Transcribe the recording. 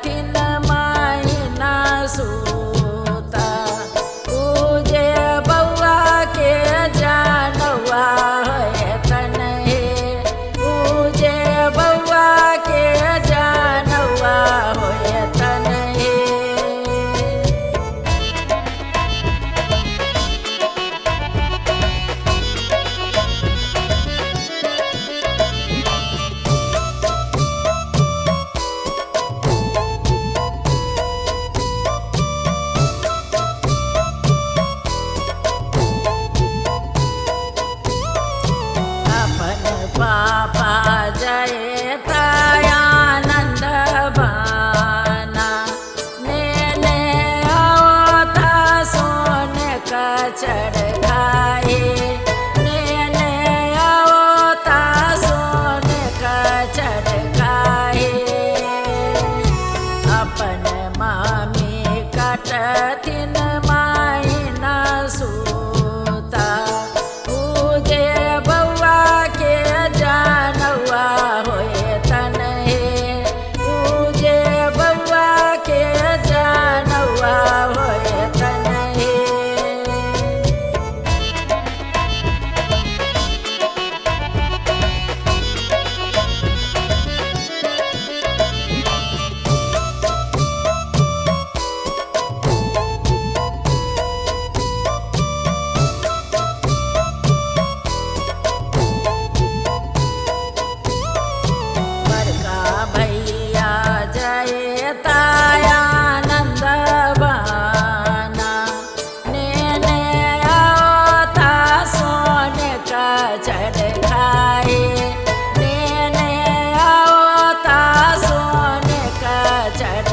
थिन माहिना सूता पूजे बउआ के जानवा है तन हे पूजे बउआ के जानवा है तन हे पापा जय तयानंद बाना ने आवता सोन का चढ़ाए ने आवता सोन का चढ़ाए अपन मामी कटथिन माहिना सूता पूजे बउआ के जानवा होए तन हे पूजे बउआ के जानवा होए तन हे भैया जय तयानंद बाना ने आवता सोन का चढ़ाए ने आवता सोन का चढ़